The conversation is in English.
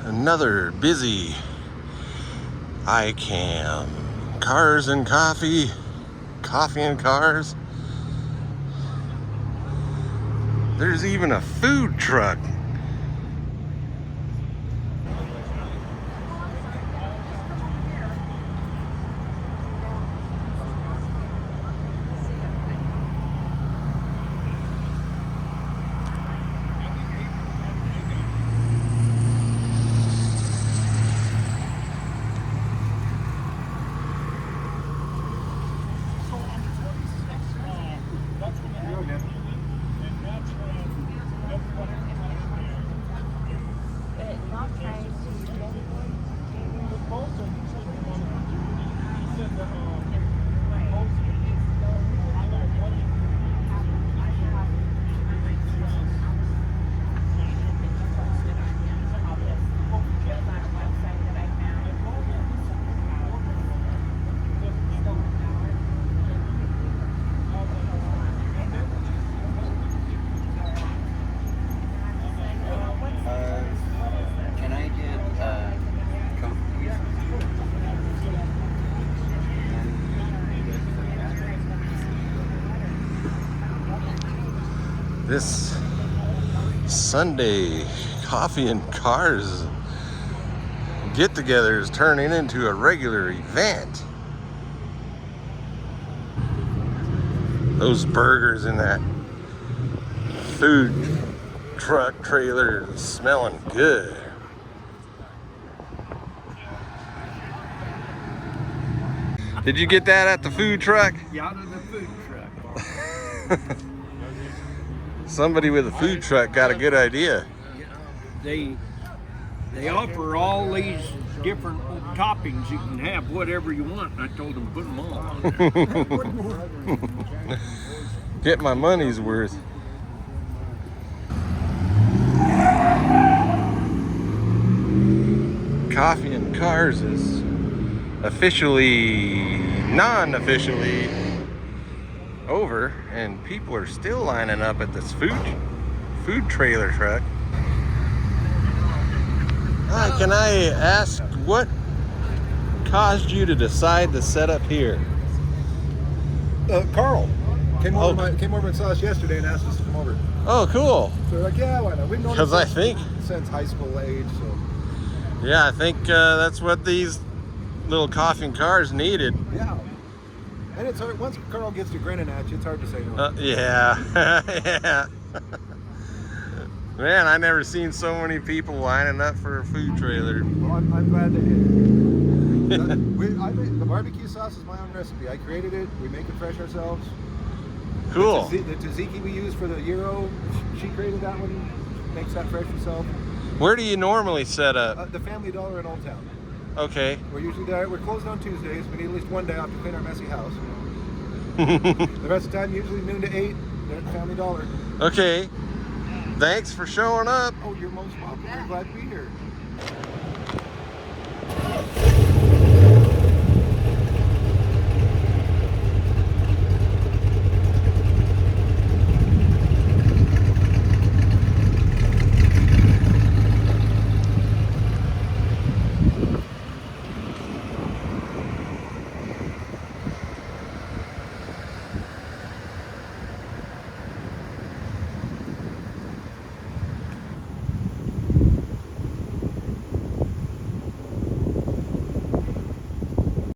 Another busy ICAMM Cars and Coffee, Coffee and Cars. There's even a food truck. This Sunday Coffee and Cars get-together is turning into a regular event. Those burgers in that food truck trailer smelling good. Did you get that at the food truck? Yeah, out of the food truck. Somebody with a food truck got a good idea. They offer all these different toppings. You can have whatever you want. And I told them put them all. Get my money's worth. Coffee and Cars is officially, non-officially over, and people are still lining up at this food trailer truck. Hi, can I ask what caused you to decide to set up here? Carl came over and saw us yesterday and asked us to come over. Oh, cool. So we're like, yeah, why not? We've known Because him I think, since high school age. So yeah, I think that's what these little coffee and cars needed. yeah, and it's hard once Carl gets to grinning at you. It's hard to say no. Yeah, yeah. Man, I never seen so many people lining up for a food trailer. Well, I'm glad they did. The barbecue sauce is my own recipe. I created it. We make it fresh ourselves. Cool. The tzatziki we use for the gyro, she created that one. Makes that fresh herself. Where do you normally set up? The Family Dollar in Old Town. Okay. We're usually there. We're closed on Tuesdays. We need at least one day off to clean our messy house. The rest of the time, usually noon to 8, they're at the Family Dollar. Okay. Thanks for showing up. Oh, you're most welcome. We're glad to be here.